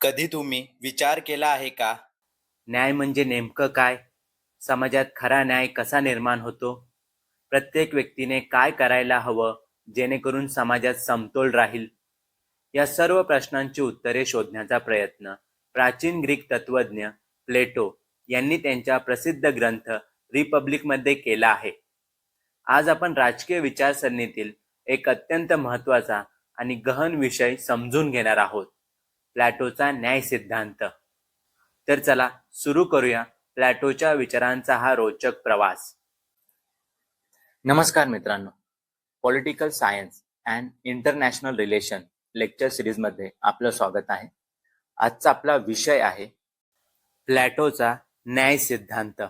कधी तुम्ही विचार केला आहे का? न्याय म्हणजे नेमकं काय? समाजात खरा न्याय कसा निर्माण होतो? प्रत्येक व्यक्तीने काय करायला हवं जेणेकरून समाजात समतोल राहील? या सर्व प्रश्नांची उत्तरे शोधण्याचा प्रयत्न प्राचीन ग्रीक तत्त्वज्ञ प्लेटो यांनी त्यांच्या प्रसिद्ध ग्रंथ रिपब्लिकमध्ये केला आहे. आज आपण राजकीय विचारसरणीतील एक अत्यंत महत्त्वाचा आणि गहन विषय समजून घेणार आहोत, प्लॅटोचा न्याय सिद्धांत. तर चला सुरू करूया प्लॅटोच्या विचारांचा हा रोचक प्रवास. नमस्कार मित्रांनो, political science and international relation lecture सिरीजमध्ये आपलं स्वागत आहे. आजचा आपला विषय आहे प्लॅटोचा न्याय सिद्धांत,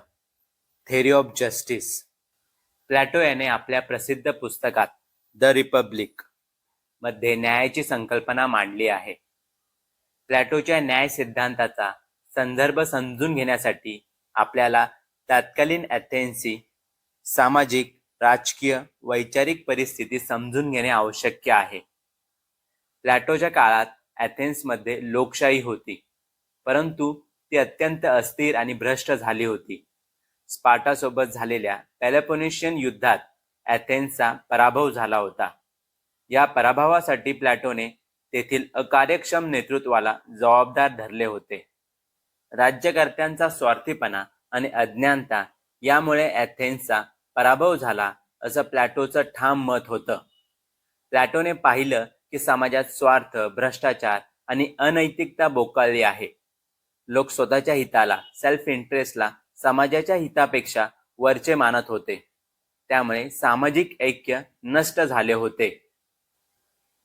थेअरी ऑफ जस्टिस. प्लॅटो याने आपल्या प्रसिद्ध पुस्तकात द रिपब्लिक मध्ये न्यायाची संकल्पना मांडली आहे. प्लॅटोच्या न्याय सिद्धांताचा संदर्भ समजून घेण्यासाठी आपल्याला तत्कालीन अथेन्सची सामाजिक, राजकीय, वैचारिक परिस्थिती समजून घेणे आवश्यक आहे. प्लॅटोच्या काळात अथेन्समध्ये लोकशाही होती, परंतु ती अत्यंत अस्थिर आणि भ्रष्ट झाली होती. स्पार्टासोबत झालेल्या पेलोपोनेशियन युद्धात अथेन्सचा पराभव झाला होता. या पराभवासाठी प्लॅटोने तेथील अकार्यक्षम नेतृत्वाला जबाबदार धरले होते. राज्यकर्त्यांचा स्वार्थीपणा आणि अज्ञानता यामुळे अथेन्सचा पराभव झाला असं प्लॅटोचं ठाम मत होतं. प्लॅटोने पाहिलं की समाजात स्वार्थ, भ्रष्टाचार आणि अनैतिकता बोकाळली आहे. लोक स्वतःच्या हिताला, सेल्फ इंटरेस्टला समाजाच्या हितापेक्षा वरचे मानत होते. त्यामुळे सामाजिक ऐक्य नष्ट झाले होते.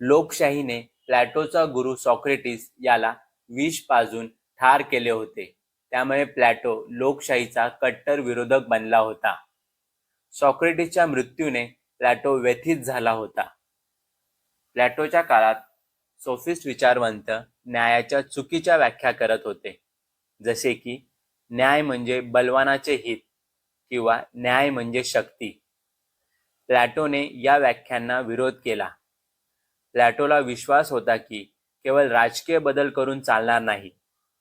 लोकशाहीने प्लॅटोचा गुरु सॉक्रेटिस याला विष पाजून ठार केले होते. त्यामुळे प्लॅटो लोकशाहीचा कट्टर विरोधक बनला होता. सॉक्रेटिसच्या मृत्यूने प्लॅटो व्यथित झाला होता. प्लॅटोच्या काळात सोफिस्ट विचारवंत न्यायाच्या चुकीच्या व्याख्या करत होते, जसे की न्याय म्हणजे बलवानाचे हित किंवा न्याय म्हणजे शक्ती. प्लॅटोने या व्याख्यांना विरोध केला. प्लॅटोला विश्वास होता की केवळ राजकीय बदल करून चालणार नाही,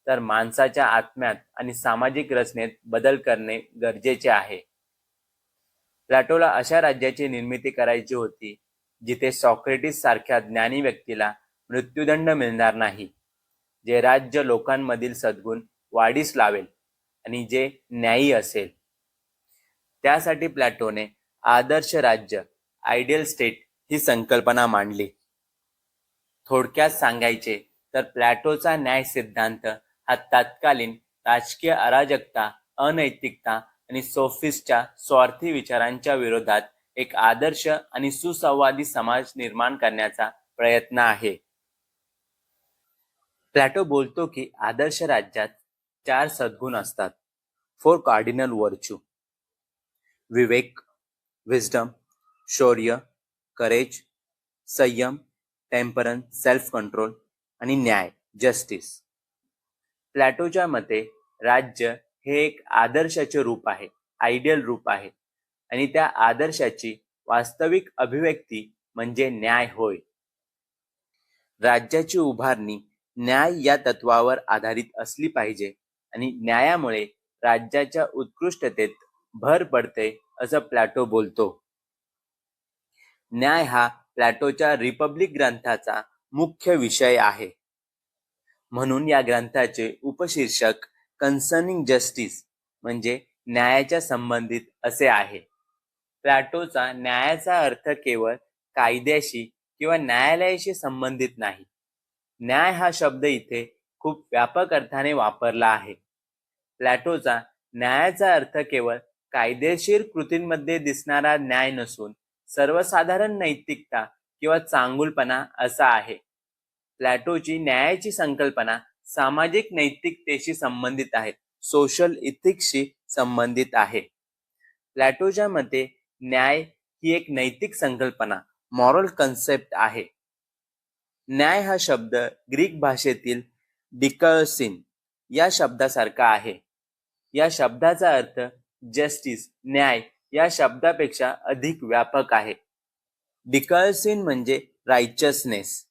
तर माणसाच्या आत्म्यात आणि सामाजिक रचनेत बदल करणे गरजेचे आहे. प्लॅटोला अशा राज्याची निर्मिती करायची होती जिथे सॉक्रेटिस सारख्या ज्ञानी व्यक्तीला मृत्यूदंड मिळणार नाही, जे राज्य लोकांमधील सद्गुण वाढीस लावेल आणि जे न्यायी असेल. त्यासाठी प्लॅटोने आदर्श राज्य, आयडियल स्टेट ही संकल्पना मांडली. थोडक्यात सांगायचे तर प्लॅटोचा न्याय सिद्धांत हा तत्कालीन राजकीय अराजकता, अनैतिकता आणि सोफिस्टच्या स्वार्थी विचारांच्या विरोधात एक आदर्श आणि सुसंवादी समाज निर्माण करण्याचा प्रयत्न आहे. प्लॅटो बोलतो की आदर्श राज्यात 4 सद्गुण असतात, 4 कार्डिनल व्हर्च्यू: विवेक, विजडम, शौर्य, करेज, संयम, टेम्परन्स, सेल्फ कंट्रोल आणि न्याय, जस्टिस. प्लॅटोच्या मते राज्य हे एक आदर्शाचे रूप आहे, आयडियल रूप आहे, आणि त्या आदर्शाची वास्तविक अभिव्यक्ती म्हणजे न्याय होय. राज्याची उभारणी न्याय या तत्वावर आधारित असली पाहिजे आणि न्यायामुळे राज्याच्या उत्कृष्टतेत भर पडते असं प्लॅटो बोलतो. न्याय हा प्लॅटोच्या रिपब्लिक ग्रंथाचा मुख्य विषय आहे. म्हणून या ग्रंथाचे उपशीर्षक कन्सर्निंग जस्टिस म्हणजे न्यायाच्या संबंधित असे आहे. प्लॅटोचा न्यायाचा अर्थ केवळ कायद्याशी किंवा न्यायालयाशी संबंधित नाही. न्याय हा शब्द इथे खूप व्यापक अर्थाने वापरला आहे. प्लॅटोचा न्यायाचा अर्थ केवळ कायदेशीर कृतींमध्ये दिसणारा न्याय नसून सर्वसाधारण नैतिकता किंवा चांगुलपणा असा आहे. प्लॅटोची न्यायाची संकल्पना सामाजिक नैतिकतेशी संबंधित आहे, सोशल इथिक्सशी संबंधित आहे. प्लॅटोच्या मते न्याय ही एक नैतिक संकल्पना, मॉरल कन्सेप्ट आहे. न्याय हा शब्द ग्रीक भाषेतील डिकर्सिन या शब्दासारखा आहे. या शब्दाचा अर्थ जस्टिस, न्याय या शब्दापेक्षा अधिक व्यापक आहे. डिकर्सिन म्हणजे रायचसनेस,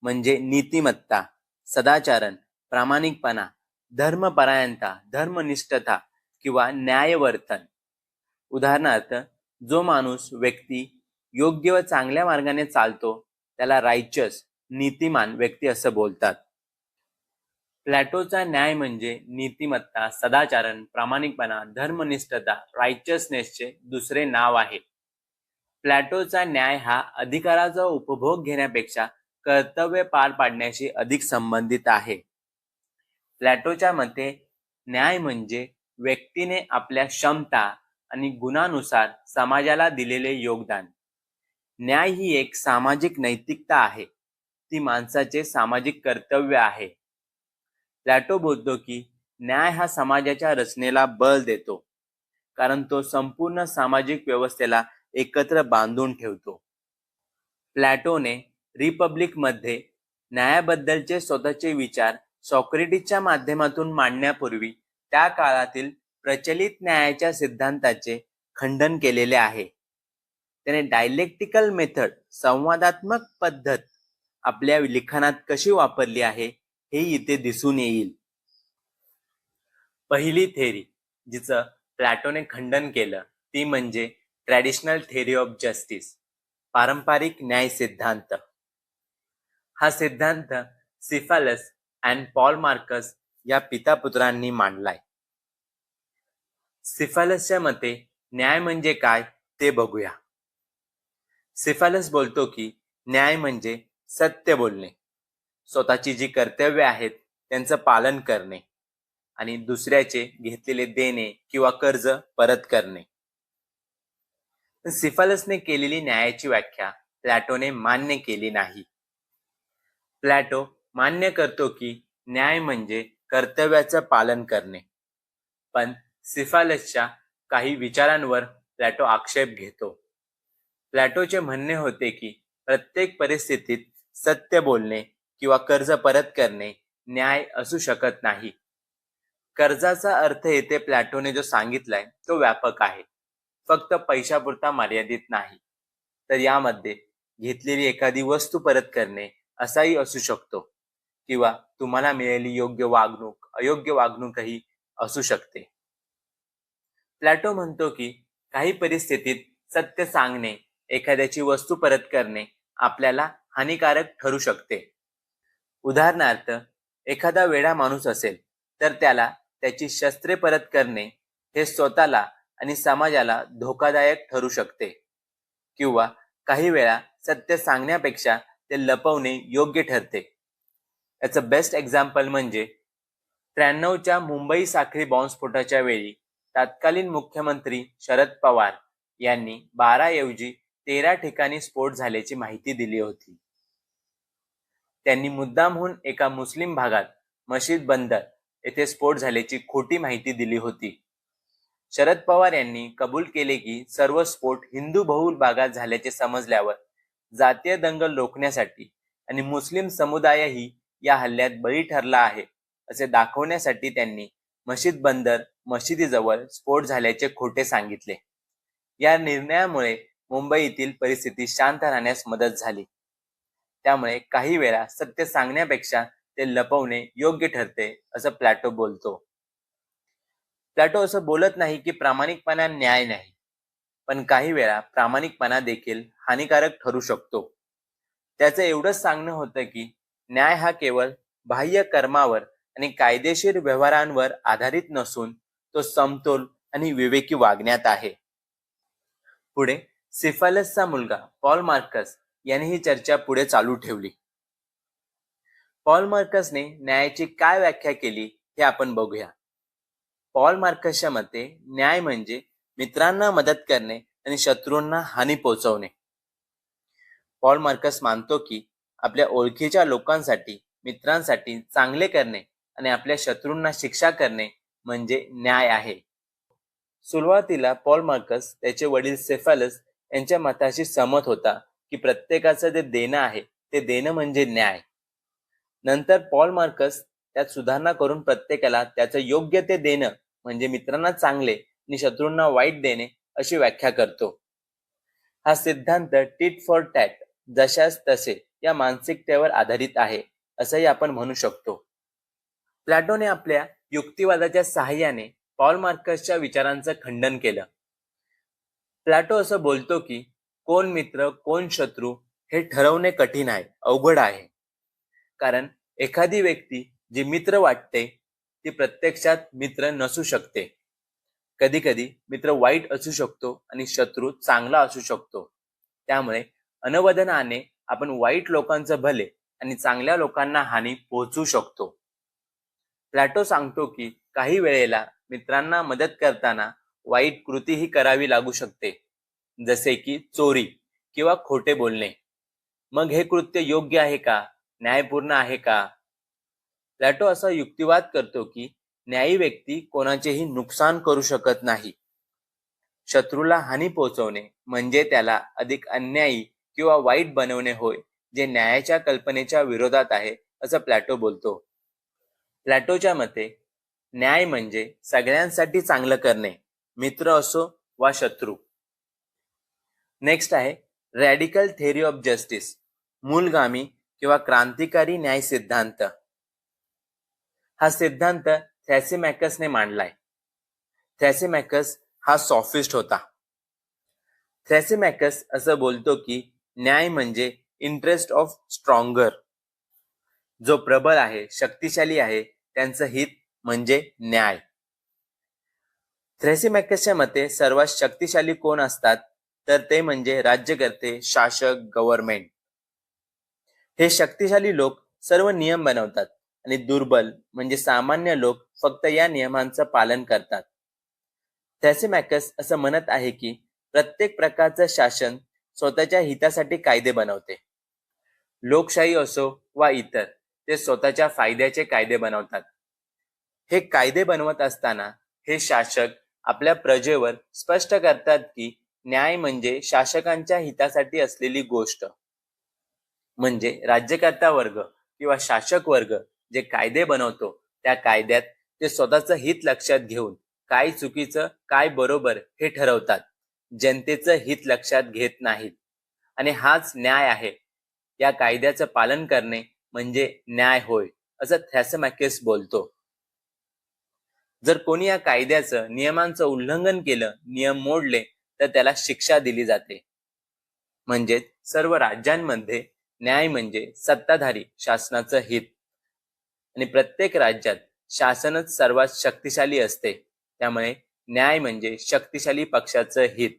म्हणजे नीतिमत्ता, सदाचरण प्रामाणिकपणा, धर्मपरायणता, धर्मनिष्ठता किंवा न्यायवर्तन. उदाहरणार्थ, जो माणूस व्यक्ती योग्य व चांगल्या मार्गाने चालतो त्याला रायचस, नीतिमान व्यक्ती असं बोलतात. प्लॅटोचा न्याय म्हणजे नीतिमत्ता, सदाचरण, प्रामाणिकपणा, धर्मनिष्ठता, रायचसनेसचे दुसरे नाव आहे. प्लॅटोचा न्याय हा अधिकाराचा उपभोग घेण्यापेक्षा कर्तव्य पार पाडण्याशी अधिक संबंधित आहे. प्लॅटोच्या मते न्याय म्हणजे व्यक्तीने आपल्या क्षमता आणि गुणानुसार समाजाला दिलेले योगदान. न्याय ही एक सामाजिक नैतिकता आहे. ती माणसाचे सामाजिक कर्तव्य आहे. प्लॅटो बोलतो की न्याय हा समाजाच्या रचनेला बळ देतो, कारण तो संपूर्ण सामाजिक व्यवस्थेला एकत्र बांधून ठेवतो. प्लॅटोने रिपब्लिकमध्ये न्यायाबद्दलचे स्वतःचे विचार सॉक्रेटिसच्या माध्यमातून मांडण्यापूर्वी त्या काळातील प्रचलित न्यायाच्या सिद्धांताचे खंडन केलेले आहे. त्याने डायलेक्टिकल मेथड, संवादात्मक पद्धत आपल्या लिखाणात कशी वापरली आहे हे इथे दिसून येईल. पहिली थेरी जिचं प्लॅटोने खंडन केलं ती म्हणजे ट्रॅडिशनल थेरी ऑफ जस्टिस, पारंपरिक न्याय सिद्धांत. हा सिद्धांत सिफालस अँड पॉल मार्कस या पितापुत्रांनी मांडलाय. सिफालसच्या मते न्याय म्हणजे काय ते बघूया. सिफालस बोलतो की न्याय म्हणजे सत्य बोलणे, स्वतःची जी कर्तव्य आहेत त्यांचं पालन करणे आणि दुसऱ्याचे घेतलेले देणे किंवा कर्ज परत करणे. सिफालसने केलेली न्यायाची व्याख्या प्लॅटोने मान्य केली नाही. प्लॅटो मान्य करतो की न्याय म्हणजे कर्तव्याचं पालन करणे, पण सिफालसच्या काही विचारांवर प्लॅटो आक्षेप घेतो. प्लॅटोचे म्हणणे होते की प्रत्येक परिस्थितीत सत्य बोलणे किंवा कर्ज परत करणे न्याय असू शकत नाही. कर्जाचा अर्थ येथे प्लॅटोने जो सांगितलाय तो व्यापक आहे, फक्त पैशापुरता मर्यादित नाही, तर यामध्ये घेतलेली एखादी वस्तू परत करणे असाही असू शकतो किंवा तुम्हाला मिळालेली योग्य वागणूक, अयोग्य वागणूकही असू शकते. प्लॅटो म्हणतो की काही परिस्थितीत सत्य सांगणे, एखाद्याची वस्तू परत करणे आपल्याला हानिकारक ठरू शकते. उदाहरणार्थ, एखादा वेडा माणूस असेल तर त्याला त्याची शस्त्रे परत करणे हे स्वतःला आणि समाजाला धोकादायक ठरू शकते, किंवा काही वेळा सत्य सांगण्यापेक्षा ते लपवणे योग्य ठरते. याचं बेस्ट एक्झाम्पल म्हणजे 93च्या मुंबई साखळी बॉम्बस्फोटाच्या वेळी तत्कालीन मुख्यमंत्री शरद पवार यांनी 12 ऐवजी 13 ठिकाणी स्फोट झाल्याची माहिती दिली होती. त्यांनी मुद्दामहून एका मुस्लिम भागात मशीद बंदर येथे स्फोट झाल्याची खोटी माहिती दिली होती. शरद पवार यांनी कबूल केले की सर्व स्फोट हिंदू बहुल भागात झाल्याचे समजल्यावर जातीय दंगल रोखण्यासाठी आणि मुस्लिम समुदायही या हल्ल्यात बळी ठरला आहे असे दाखवण्यासाठी त्यांनी मशीद बंदर मशिदीजवळ स्फोट झाल्याचे खोटे सांगितले. या निर्णयामुळे मुंबईतील परिस्थिती शांत राहण्यास मदत झाली. त्यामुळे काही वेळा सत्य सांगण्यापेक्षा ते लपवणे योग्य ठरते असं प्लॅटो बोलतो. प्लॅटो असं बोलत नाही की प्रामाणिकपणा न्याय नाही, पण काही वेळा प्रामाणिकपणा देखील हानिकारक ठरू शकतो. त्याचं एवढंच सांगणं होतं की न्याय हा केवळ बाह्य कर्मावर आणि कायदेशीर व्यवहारांवर आधारित नसून तो समतोल आणि विवेकी वागण्यात आहे. पुढे सिफालसचा मुलगा पॉल मार्कस याने ही चर्चा पुढे चालू ठेवली. पॉल मार्कसने न्यायाची काय व्याख्या केली हे आपण बघूया. पॉल मार्कसच्या मते न्याय म्हणजे मित्रांना मदत करणे आणि शत्रूंना हानी पोहोचवणे. पॉल मार्कस मानतो की आपल्या ओळखीच्या लोकांसाठी, मित्रांसाठी चांगले करणे आणि आपल्या शत्रूंना शिक्षा करणे म्हणजे न्याय आहे. सुरुवातीला पॉल मार्कस त्याचे वडील सिफालस यांच्या मताशी सहमत होता की प्रत्येकाचं जे देणं आहे ते देणं म्हणजे न्याय. नंतर पॉल मार्कस त्यात सुधारणा करून प्रत्येकाला त्याचं योग्य ते देणं म्हणजे मित्रांना चांगले आणि शत्रूंना वाईट देणे अशी व्याख्या करतो. हा सिद्धांत टिट फॉर टॅट, जशास तसे या मानसिकतेवर आधारित आहे असंही आपण म्हणू शकतो. प्लॅटोने आपल्या युक्तिवादाच्या सहाय्याने पॉल मार्कसच्या विचारांचं खंडन केलं. प्लॅटो असं बोलतो की कोण मित्र कोण शत्रू हे ठरवणे कठीण आहे, अवघड आहे. कारण एखादी व्यक्ती जी मित्र वाटते ती प्रत्यक्षात मित्र नसू शकते. कधी कधी मित्र वाईट असू शकतो आणि शत्रू चांगला असू शकतो. त्यामुळे अनवधानाने आपण वाईट लोकांचं भले आणि चांगल्या लोकांना हानी पोहोचू शकतो. प्लॅटो सांगतो की काही वेळेला मित्रांना मदत करताना वाईट कृतीही करावी लागू शकते, जसे की चोरी किंवा खोटे बोलणे. मग हे कृत्य योग्य आहे का, न्यायपूर्ण आहे का? प्लॅटो असा युक्तिवाद करतो की न्यायी व्यक्ती कोणाचेही नुकसान करू शकत नाही. शत्रूला हानी पोहोचवणे म्हणजे त्याला अधिक अन्यायी किंवा वाईट बनवणे होय, जे न्यायाच्या कल्पनेच्या विरोधात आहे, असं प्लॅटो बोलतो. प्लॅटोच्या मते न्याय म्हणजे सगळ्यांसाठी चांगलं करणे, मित्र असो वा शत्रू. नेक्स्ट आहे रॅडिकल थेअरी ऑफ जस्टिस, मूलगामी किंवा क्रांतिकारी न्याय सिद्धांत. हा सिद्धांत थ्रॅसिमॅकसने मांडलाय. थ्रॅसिमॅकस हा सॉफिस्ट होता. थ्रॅसिमॅकस असं बोलतो की न्याय म्हणजे इंटरेस्ट ऑफ स्ट्रॉंगर. जो प्रबळ आहे, शक्तिशाली आहे, त्यांचं हित म्हणजे न्याय. थ्रॅसिमॅकसच्या मते सर्वात शक्तिशाली कोण असतात, तर ते म्हणजे राज्यकर्ते, शासक, गव्हर्नमेंट. हे शक्तिशाली लोक सर्व नियम बनवतात आणि दुर्बल म्हणजे सामान्य लोक फक्त या नियमांचं पालन करतात. थ्रॅसिमॅकस असं म्हणत आहे की प्रत्येक प्रकारचं शासन स्वतःच्या हितासाठी कायदे बनवते. लोकशाही असो वा इतर, ते स्वतःच्या फायद्याचे कायदे बनवतात. हे कायदे बनवत असताना हे शासक आपल्या प्रजेवर स्पष्ट करतात की न्याय म्हणजे शासकांच्या हितासाठी असलेली गोष्ट. म्हणजे राज्यकर्ता वर्ग किंवा शासक वर्ग जे कायदे बनवतो त्या कायद्यात ते स्वतःचं हित लक्षात घेऊन काय चुकीचं काय बरोबर हे ठरवतात, जनतेचं हित लक्षात घेत नाहीत. आणि हाच न्याय आहे. या कायद्याचं पालन करणे म्हणजे न्याय होय, असं थ्रॅसिमॅकस बोलतो. जर कोणी या कायद्याचं नियमांचं उल्लंघन केलं, नियम मोडले, तर त्याला शिक्षा दिली जाते. म्हणजे सर्व राज्यांमध्ये न्याय म्हणजे सत्ताधारी शासनाचं हित आणि प्रत्येक राज्यात शासनच सर्वात शक्तिशाली असते. त्यामुळे न्याय म्हणजे शक्तिशाली पक्षाचं हित.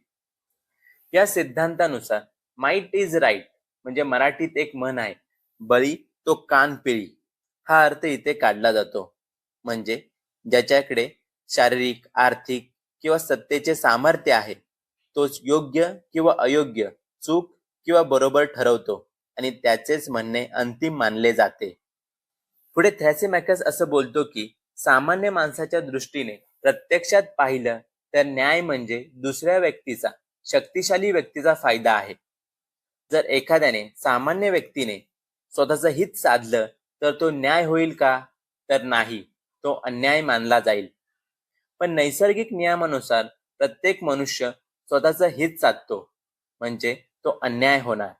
या सिद्धांतानुसार माइट इज राईट म्हणजे मराठीत एक म्हण आहे, बळी तो कान पिळी, हा अर्थ इथे काढला जातो. म्हणजे ज्याच्याकडे शारीरिक, आर्थिक किंवा सत्तेचे सामर्थ्य आहे तोच योग्य किंवा अयोग्य, चूक किंवा बरोबर ठरवतो आणि त्याचेच म्हणणे अंतिम मानले जाते. पुढे थ्रॅसिमॅकस असं बोलतो की सामान्य माणसाच्या दृष्टीने प्रत्यक्षात पाहिलं तर न्याय म्हणजे दुसऱ्या व्यक्तीचा, शक्तिशाली व्यक्तीचा फायदा आहे. जर एखाद्याने सामान्य व्यक्तीने स्वतःचं हित साधलं तर तो न्याय होईल का, तर नाही, तो अन्याय मानला जाईल. पण नैसर्गिक नियमानुसार प्रत्येक मनुष्य स्वतःचं हित साधतो म्हणजे तो अन्याय होणार.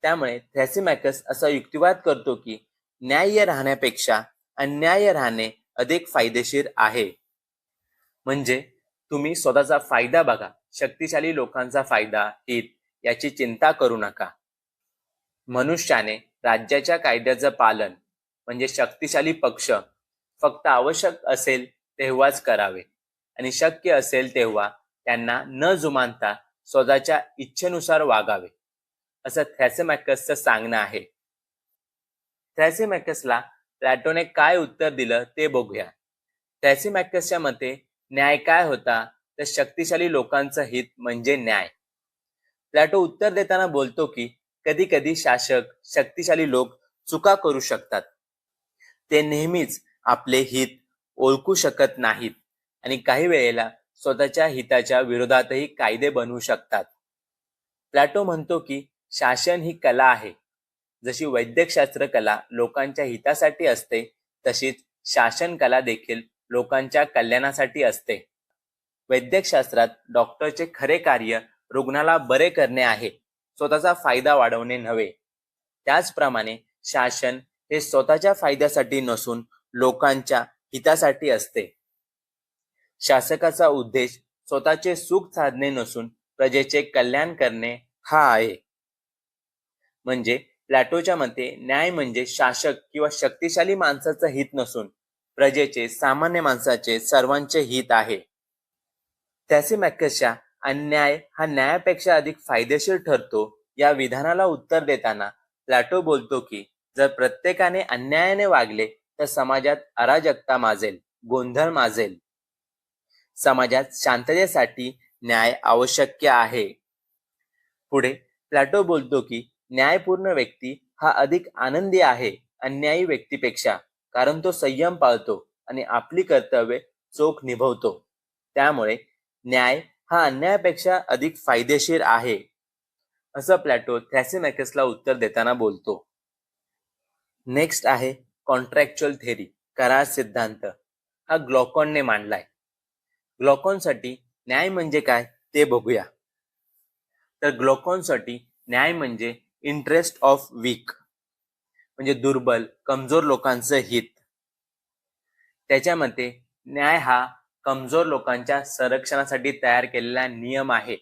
त्यामुळे थ्रॅसिमॅकस असा युक्तिवाद करतो की न्याय्य राहण्यापेक्षा अन्याय राहणे अधिक फायदेशीर आहे. म्हणजे तुम्ही स्वतःचा फायदा बघा, शक्तिशाली लोकांचा फायदा, हित याची चिंता करू नका. मनुष्याने राज्याच्या कायद्याचं पालन म्हणजे शक्तिशाली पक्ष फक्त आवश्यक असेल तेव्हाच करावे आणि शक्य असेल तेव्हा त्यांना न जुमानता स्वतःच्या इच्छेनुसार वागावे, असं थ्रॅसिमॅकसचं सांगणं आहे. थ्रॅसिमॅकसला प्लॅटोने काय उत्तर दिलं ते बघूया. थ्रॅसिमॅकसच्या मते न्याय काय होता, तर शक्तिशाली लोकांचं हित म्हणजे न्याय. प्लॅटो उत्तर देताना बोलतो की कधी कधी शासक, शक्तिशाली लोक चुका करू शकतात. ते नेहमीच आपले हित ओळखू शकत नाहीत आणि काही वेळेला स्वतःच्या हिताच्या विरोधातही कायदे बनवू शकतात. प्लॅटो म्हणतो की शासन ही कला आहे. जशी वैद्यकशास्त्र कला लोकांच्या हितासाठी असते, तशीच शासन कला देखील लोकांच्या कल्याणासाठी असते. वैद्यकशास्त्रात डॉक्टरचे खरे कार्य रुग्णाला बरे करणे आहे, स्वतःचा फायदा वाढवणे नव्हे. त्याचप्रमाणे शासन हे स्वतःच्या फायद्यासाठी नसून लोकांच्या हितासाठी असते. शासकाचा उद्देश स्वतःचे सुख साधणे नसून प्रजेचे कल्याण करणे हा आहे. म्हणजे प्लॅटोच्या मते न्याय म्हणजे शासक किंवा शक्तिशाली माणसाचं हित नसून प्रजेचे, सामान्य माणसाचे, सर्वांचे हित आहे. थॅसिमॅकसच्या अन्याय हा न्यायापेक्षा अधिक फायदेशीर ठरतो या विधानाला उत्तर देताना प्लॅटो बोलतो की जर प्रत्येकाने अन्यायाने वागले तर समाजात अराजकता माजेल, गोंधळ माजेल. समाजात शांततेसाठी न्याय आवश्यक आहे. पुढे प्लॅटो बोलतो की न्यायपूर्ण व्यक्ती हा अधिक आनंदी आहे अन्यायी व्यक्तीपेक्षा, कारण तो संयम पाळतो आणि आपली कर्तव्ये चोख निभवतो. त्यामुळे न्याय हा अन्यायापेक्षा अधिक फायदेशीर आहे, असं प्लॅटो थॅसिमॅकसला उत्तर देताना बोलतो. नेक्स्ट आहे कॉन्ट्रॅक्च्युअल थेरी, करार सिद्धांत. हा ग्लॉकॉनने मांडलाय. ग्लॉकॉनसाठी न्याय म्हणजे काय ते बघूया. तर ग्लॉकॉनसाठी न्याय म्हणजे इंटरेस्ट ऑफ वीक, म्हणजे दुर्बल, कमजोर लोकांचं हित. त्याच्या मते न्याय हा कमजोर लोकांच्या संरक्षणासाठी तयार केलेला नियम आहे.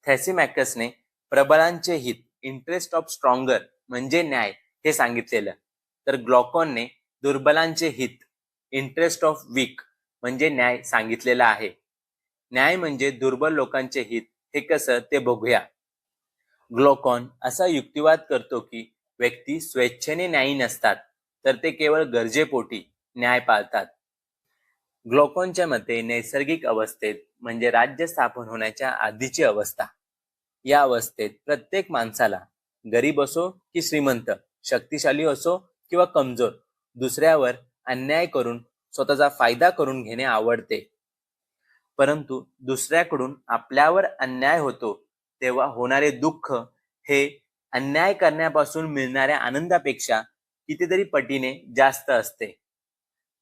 थॅसिमॅकसने प्रबलांचे हित, इंटरेस्ट ऑफ स्ट्रॉंगर म्हणजे न्याय हे सांगितलेलं, तर ग्लॉकॉनने दुर्बलांचे हित, इंटरेस्ट ऑफ वीक म्हणजे न्याय सांगितलेला आहे. न्याय म्हणजे दुर्बल लोकांचे हित हे कसं ते बघूया. ग्लॉकॉन असा युक्तिवाद करतो की व्यक्ती स्वेच्छेने न्यायी नसतात, तर ते केवळ गरजेपोटी न्याय पाळतात. ग्लॉकॉनच्या मते नैसर्गिक अवस्थेत म्हणजे राज्य स्थापन होण्याच्या आधीची अवस्था, या अवस्थेत प्रत्येक माणसाला, गरीब असो की श्रीमंत, शक्तिशाली असो किंवा कमजोर, दुसऱ्यावर अन्याय करून स्वतःचा फायदा करून घेणे आवडते. परंतु दुसऱ्याकडून आपल्यावर अन्याय होतो तेव्हा होणारे दुःख हे अन्याय करण्यापासून मिळणाऱ्या आनंदापेक्षा कितीतरी पटीने जास्त असते.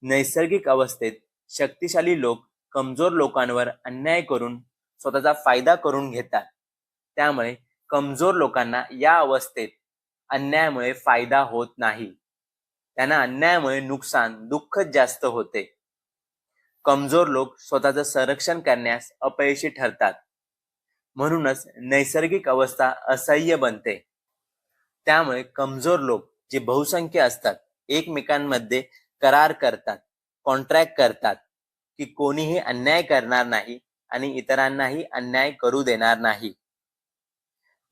नैसर्गिक अवस्थेत शक्तिशाली लोक कमजोर लोकांवर अन्याय करून स्वतःचा फायदा करून घेतात. त्यामुळे कमजोर लोकांना या अवस्थेत अन्यायामुळे फायदा होत नाही. त्यांना अन्यायामुळे नुकसान, दुःखच जास्त होते. कमजोर लोक स्वतःचं संरक्षण करण्यास अपयशी ठरतात. म्हणूनच नैसर्गिक अवस्था असह्य बनते. त्यामुळे कमजोर लोक जे बहुसंख्य असतात एकमेकांमध्ये करार करतात, कॉन्ट्रॅक्ट करतात की कोणीही अन्याय करणार नाही आणि इतरांनाही अन्याय करू देणार नाही.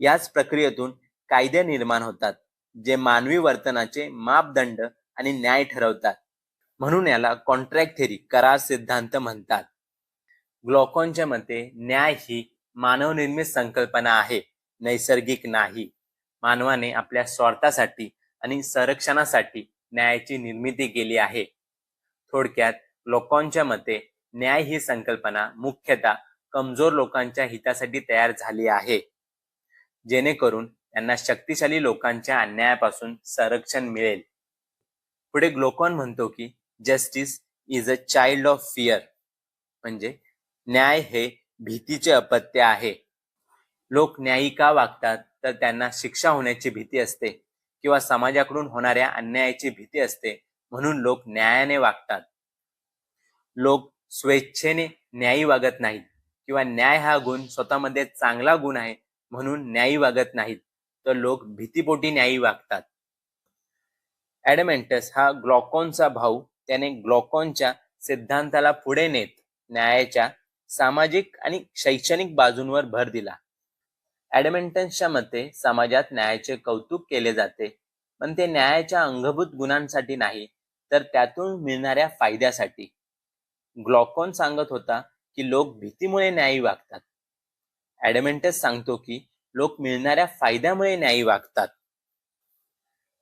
याच प्रक्रियेतून कायदे निर्माण होतात जे मानवी वर्तनाचे मापदंड आणि न्याय ठरवतात. म्हणून याला कॉन्ट्रॅक्ट थेरी, करार सिद्धांत म्हणतात. ग्लॉकॉनच्या मते न्याय ही मानवनिर्मित संकल्पना आहे, नैसर्गिक नाही. मानवाने आपल्या स्वार्थासाठी आणि संरक्षणासाठी न्यायाची निर्मिती केली आहे. थोडक्यात ग्लॉकॉनच्या मते न्याय ही संकल्पना मुख्यतः कमजोर लोकांच्या हितासाठी तयार झाली आहे, जेणेकरून त्यांना शक्तिशाली लोकांच्या अन्यायापासून संरक्षण मिळेल. पुढे ग्लॉकॉन म्हणतो की justice is a child of fear, म्हणजे न्याय हे भीतीचे अपत्य आहे. लोक न्यायी का वागतात तर त्यांना शिक्षा होण्याची भीती असते किंवा समाजाकडून होणाऱ्या अन्यायाची भीती असते, म्हणून लोक न्यायाने वागतात. लोक स्वेच्छेने न्यायी वागत नाहीत किंवा न्याय हा गुण स्वतःमध्ये चांगला गुण आहे म्हणून न्यायी वागत नाहीत, तर लोक भीतीपोटी न्यायी वागतात. ॲडमेंटस हा ग्लॉकॉनचा भाऊ, त्याने ग्लॉकॉनच्या सिद्धांताला पुढे नेत न्यायाच्या सामाजिक आणि शैक्षणिक बाजूंवर भर दिला. ॲडमेंटसच्या मते समाजात न्यायाचे कौतुक केले जाते, पण ते न्यायाच्या अंगभूत गुणांसाठी नाही, तर त्यातून मिळणाऱ्या फायद्यासाठी. ग्लॉकॉन सांगत होता की लोक भीतीमुळे न्यायी वागतात. ॲडमेंटस सांगतो की लोक मिळणाऱ्या फायद्यामुळे न्यायी वागतात.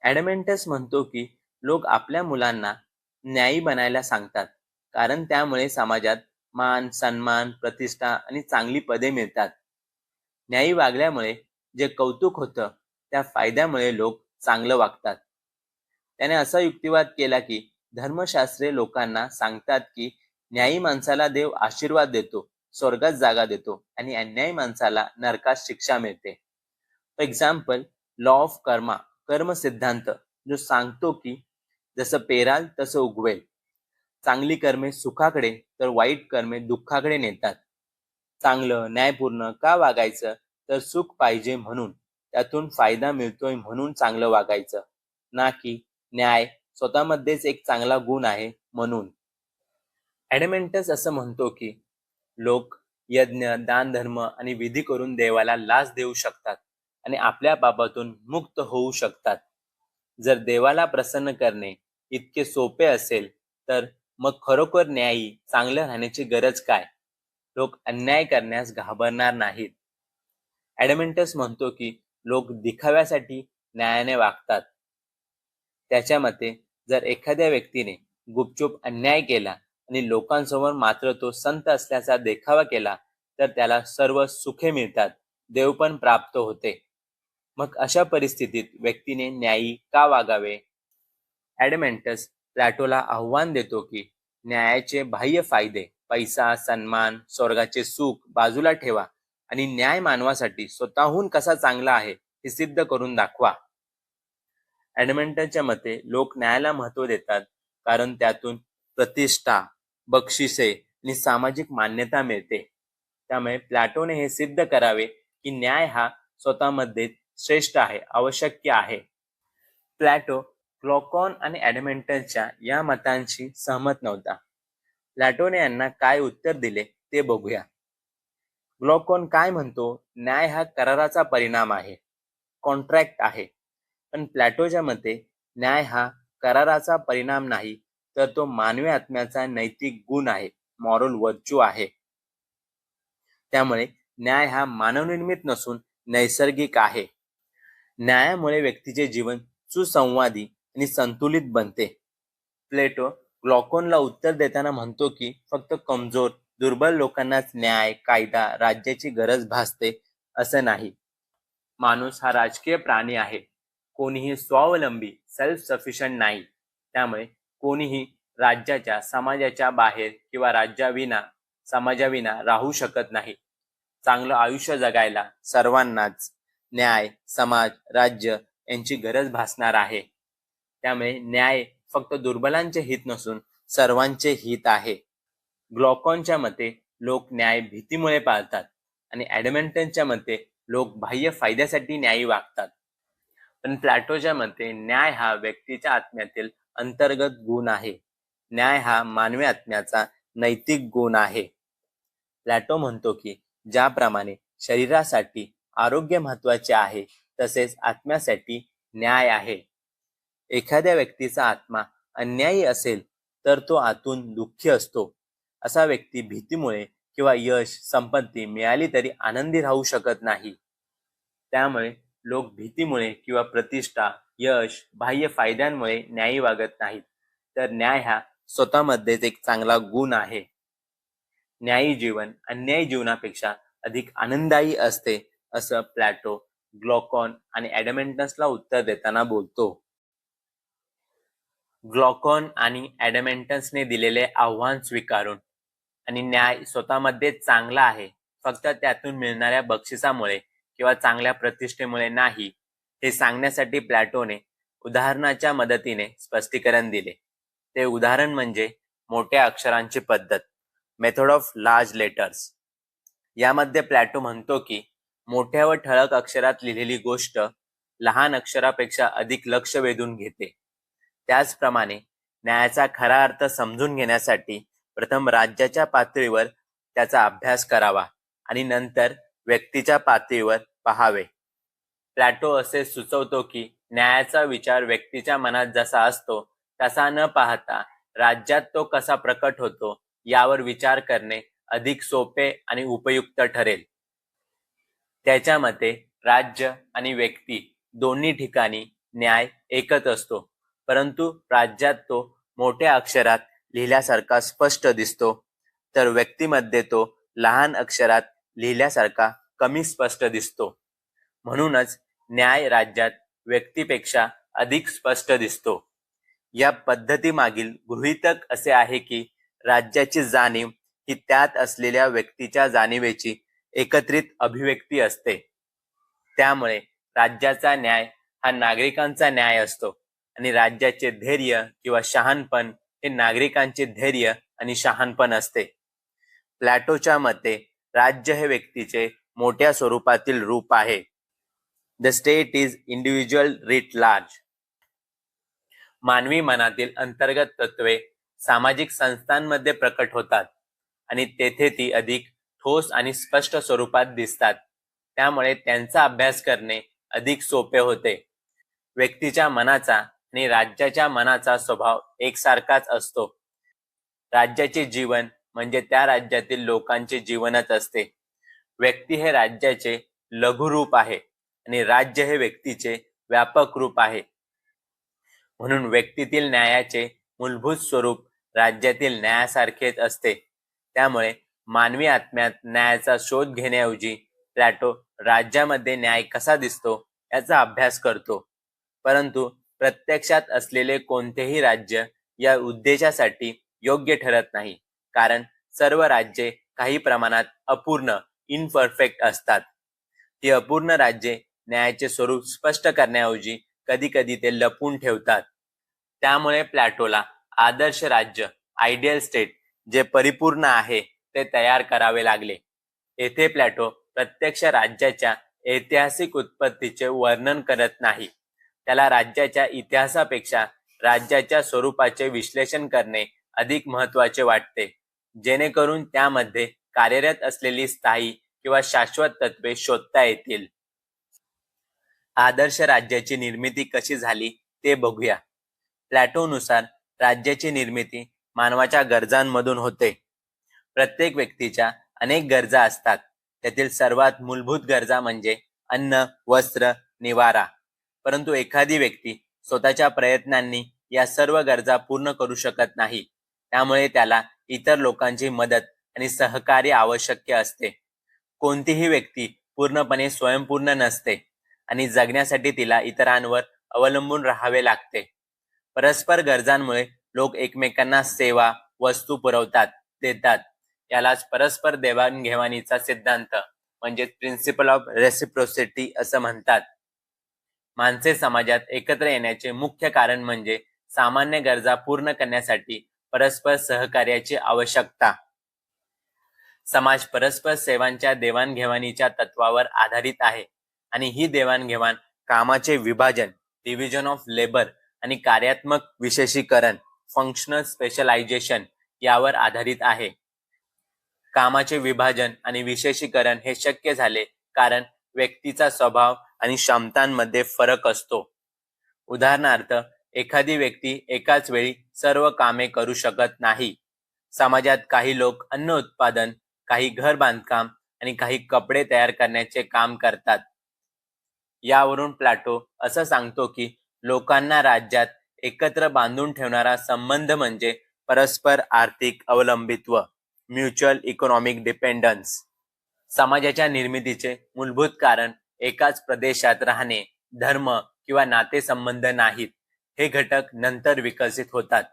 ॲडमेंटस म्हणतो की लोक आपल्या मुलांना न्यायी बनायला सांगतात, कारण त्यामुळे समाजात मान, सन्मान, प्रतिष्ठा आणि चांगली पदे मिळतात. न्यायी वागल्यामुळे जे कौतुक होतं त्या फायद्यामुळे लोक चांगलं वागतात. त्याने असा युक्तिवाद केला की धर्मशास्त्रे लोकांना सांगतात की न्यायी माणसाला देव आशीर्वाद देतो, स्वर्गात जागा देतो आणि अन्यायी माणसाला नरकात शिक्षा मिळते. फॉर एक्झाम्पल, लॉ ऑफ कर्मा, कर्म सिद्धांत, जो सांगतो की जसं पेराल तसं उगवेल. चांगली कर्मे सुखाकडे तर वाईट कर्मे दुःखाकडे नेतात. चांगलं न्यायपूर्ण का वागायचं? तर सुख पाहिजे म्हणून, त्यातून फायदा मिळतोय म्हणून चांगलं वागायचं, ना की न्याय स्वतःमध्येच एक चांगला गुण आहे म्हणून. ॲडमेंटस असं म्हणतो की लोक यज्ञ, दानधर्म आणि विधी करून देवाला लाच देऊ शकतात आणि आपल्या पापातून मुक्त होऊ शकतात. जर देवाला प्रसन्न करणे इतके सोपे असेल तर मग खरोखर न्यायी चांगलं राहण्याची गरज काय? लोक अन्याय करण्यास घाबरणार नाहीत. ॲडमेंटस म्हणतो की लोक दिखाव्यासाठी न्यायाने वागतात. त्याच्या मते जर एखाद्या व्यक्तीने गुपचूप अन्याय केला आणि लोकांसमोर मात्र तो संत असल्याचा देखावा केला तर त्याला सर्व सुखे मिळतात, देव पण प्राप्त होते. मग अशा परिस्थितीत व्यक्तीने न्यायी का वागावे? ॲडमेंटस प्लॅटोला आव्हान देतो की न्यायाचे बाह्य फायदे, पैसा, सन्मान, स्वर्गाचे सुख बाजूला ठेवा आणि न्याय मानवासाठी स्वतःहून कसा चांगला आहे हे सिद्ध करून दाखवा. ॲडमेंटसच्या मते लोक न्यायाला महत्त्व देतात कारण त्यातून प्रतिष्ठा, बक्षिसे आणि सामाजिक मान्यता मिळते. त्यामुळे प्लॅटोने हे सिद्ध करावे की न्याय हा स्वतःमध्ये श्रेष्ठ आहे, आवश्यक आहे. प्लॅटो ग्लॉकॉन आणि ॲडमेंटसच्या या मतांशी सहमत नव्हता. प्लॅटोने यांना काय उत्तर दिले ते बघूया. ग्लॉकॉन काय म्हणतो? न्याय हा कराराचा परिणाम आहे, कॉन्ट्रॅक्ट आहे. पण प्लॅटोच्या मते न्याय हा कराराचा परिणाम नाही, तर तो मानवी आत्म्याचा नैतिक गुण आहे, मॉरल व्हर्च्यू आहे. त्यामुळे न्याय हा मानवनिर्मित नसून नैसर्गिक आहे. न्यायामुळे व्यक्तीचे जीवन सुसंवादी आणि संतुलित बनते. प्लेटो ग्लॉकॉनला उत्तर देताना म्हणतो की फक्त कमजोर, दुर्बल लोकांनाच न्याय, कायदा, राज्याची गरज भासते असं नाही. माणूस हा राजकीय प्राणी आहे. कोणीही स्वावलंबी, सेल्फ सफिशियंट नाही. त्यामुळे कोणीही राज्याच्या, समाजाच्या बाहेर किंवा राज्याविना, समाजाविना राहू शकत नाही. चांगलं आयुष्य जगायला सर्वांनाच न्याय, समाज, राज्य यांची गरज भासणार आहे. त्यामुळे न्याय फक्त दुर्बलांचे हित नसून सर्वांचे हित आहे. ग्लॉकॉनच्या मते लोक न्याय भीतीमुळे पाळतात आणि ॲडमेंटसच्या मते लोक बाह्य फायद्यासाठी न्यायी वागतात. पण प्लॅटोच्या मते न्याय हा व्यक्तीच्या आत्म्यातील अंतर्गत गुण आहे. न्याय हा मानवी आत्म्याचा नैतिक गुण आहे. प्लॅटो म्हणतो की ज्याप्रमाणे शरीरासाठी आरोग्य महत्त्वाचे आहे, तसेच आत्म्यासाठी न्याय आहे. एखाद्या व्यक्तीचा आत्मा अन्यायी असेल तर तो आतून दुःखी असतो. असा व्यक्ती भीतीमुळे किंवा यश, संपत्ती मिळाली तरी आनंदी राहू शकत नाही. त्यामुळे लोक भीतीमुळे किंवा प्रतिष्ठा, यश, बाह्य फायद्यांमुळे न्यायी वागत नाहीत, तर न्याय हा स्वतःमध्येच एक चांगला गुण आहे. न्यायी जीवन अन्यायी जीवनापेक्षा अधिक आनंददायी असते असं प्लॅटो, ग्लॉकॉन आणि ॲडमेंटसला उत्तर देताना बोलतो. ग्लॉकॉन आणि ॲडमेंटसने दिलेले आव्हान स्वीकारून आणि न्याय स्वतःमध्ये चांगला आहे, फक्त त्यातून मिळणाऱ्या बक्षिसामुळे किंवा चांगल्या प्रतिष्ठेमुळे नाही, हे सांगण्यासाठी प्लॅटोने उदाहरणाच्या मदतीने स्पष्टीकरण दिले. ते उदाहरण म्हणजे मोठ्या अक्षरांची पद्धत, मेथड ऑफ लार्ज लेटर्स. यामध्ये प्लॅटो म्हणतो की मोठ्या व ठळक अक्षरात लिहिलेली गोष्ट लहान अक्षरापेक्षा अधिक लक्ष वेधून घेते. त्याचप्रमाणे न्यायाचा खरा अर्थ समजून घेण्यासाठी प्रथम राज्याच्या पातळीवर त्याचा अभ्यास करावा आणि नंतर व्यक्तीच्या पातळीवर पहावे. प्लॅटो असे सुचवतो की न्यायाचा विचार व्यक्तीच्या मनात जसा असतो तसा न पाहता राज्यात तो कसा प्रकट होतो यावर विचार करणे अधिक सोपे आणि उपयुक्त ठरेल. त्याच्या मते राज्य आणि व्यक्ती दोन्ही ठिकाणी न्याय एकच असतो, परंतु राज्यात तो मोठ्या अक्षरात लिहिल्यासारखा स्पष्ट दिसतो, तर व्यक्तीमध्ये तो लहान अक्षरात लिहिल्यासारखा कमी स्पष्ट दिसतो. म्हणूनच न्याय राज्यात व्यक्तीपेक्षा अधिक स्पष्ट दिसतो. या पद्धतीमागील गृहीतक असे आहे की राज्याची जाणीव ही त्यात असलेल्या व्यक्तीच्या जाणीवेची एकत्रित अभिव्यक्ती असते. त्यामुळे राज्याचा न्याय हा नागरिकांचा न्याय असतो आणि राज्याचे धैर्य किंवा शहाणपण हे नागरिकांचे धैर्य आणि शहाणपण असते. प्लॅटोच्या मते राज्य हे व्यक्तीचे मोठ्या स्वरूपातील रूप आहे. The state is individual writ large. मानवी मनातील अंतर्गत तत्वे सामाजिक संस्थांमध्ये प्रकट होतात आणि तेथे ती अधिक ठोस आणि स्पष्ट स्वरूपात दिसतात. त्यामुळे त्यांचा अभ्यास करणे अधिक सोपे होते. व्यक्तीच्या मनाचा आणि राज्याच्या मनाचा स्वभाव एकसारखाच असतो. राज्याचे जीवन म्हणजे त्या राज्यातील लोकांचे जीवनच असते. व्यक्ती हे राज्याचे लघुरूप आहे आणि राज्य हे व्यक्तीचे व्यापक रूप आहे. म्हणून व्यक्तीतील न्यायाचे मूलभूत स्वरूप राज्यातील न्यायासारखेच असते. त्यामुळे मानवी आत्म्यात न्यायाचा शोध घेण्याऐवजी प्लॅटो राज्यामध्ये न्याय कसा दिसतो याचा अभ्यास करतो. परंतु प्रत्यक्षात असलेले कोणतेही राज्य या उद्देशासाठी योग्य ठरत नाही, कारण सर्व राज्ये काही प्रमाणात अपूर्ण इनपरफेक्ट असतात. ती अपूर्ण राज्ये न्यायाचे स्वरूप स्पष्ट करण्याऐवजी कधी कधी ते लपवून ठेवतात. त्यामुळे प्लॅटोला आदर्श राज्य आयडियल स्टेट जे परिपूर्ण आहे ते तयार करावे लागले. येथे प्लॅटो प्रत्यक्ष राज्याच्या ऐतिहासिक उत्पत्तीचे वर्णन करत नाही. त्याला राज्याच्या इतिहासापेक्षा राज्याच्या स्वरूपाचे विश्लेषण करणे अधिक महत्त्वाचे वाटते, जेणेकरून त्यामध्ये कार्यरत असलेली स्थायी किंवा शाश्वत तत्वे शोधता येतील. आदर्श राज्याची निर्मिती कशी झाली ते बघूया. प्लॅटोनुसार राज्याची निर्मिती मानवाच्या गरजांमधून होते. प्रत्येक व्यक्तीच्या अनेक गरजा असतात. त्यातील सर्वात मूलभूत गरजा म्हणजे अन्न, वस्त्र, निवारा. परंतु एखादी व्यक्ती स्वतःच्या प्रयत्नांनी या सर्व गरजा पूर्ण करू शकत नाही. त्यामुळे त्याला इतर लोकांची मदत आणि सहकार्य आवश्यक असते. कोणतीही व्यक्ती पूर्णपणे स्वयंपूर्ण नसते आणि जगण्यासाठी तिला इतरांवर अवलंबून राहावे लागते. परस्पर गरजांमुळे लोक एकमेकांना सेवा, वस्तू पुरवतात, देतात. यालाच परस्पर देवाणघेवाणीचा सिद्धांत म्हणजे प्रिन्सिपल ऑफ रेसिप्रोसिटी असं म्हणतात. माणसे समाजात एकत्र येण्याचे मुख्य कारण म्हणजे सामान्य गरजा पूर्ण करण्यासाठी परस्पर सहकार्याची आवश्यकता. समाज परस्पर सेवांच्या देवाणघेवाणीच्या तत्वावर आधारित आहे आणि ही देवाणघेवाण कामाचे विभाजन, डिव्हिजन ऑफ लेबर आणि कार्यात्मक विशेषीकरण, फंक्शनल स्पेशलायझेशन यावर आधारित आहे. कामाचे विभाजन आणि विशेषीकरण हे शक्य झाले कारण व्यक्तीचा स्वभाव आणि क्षमतांमध्ये फरक असतो. उदाहरणार्थ, एखादी व्यक्ती एकाच वेळी सर्व कामे करू शकत नाही. समाजात काही लोक अन्न उत्पादन, काही घर बांधकाम आणि काही कपडे तयार करण्याचे काम करतात. यावरून प्लॅटो असं सांगतो की लोकांना राज्यात एकत्र बांधून ठेवणारा संबंध म्हणजे परस्पर आर्थिक अवलंबित्व, म्युच्युअल इकॉनॉमिक डिपेंडन्स. समाजाच्या निर्मितीचे मूलभूत कारण एकाच प्रदेशात राहणे, धर्म किंवा नातेसंबंध नाहीत. हे घटक नंतर विकसित होतात.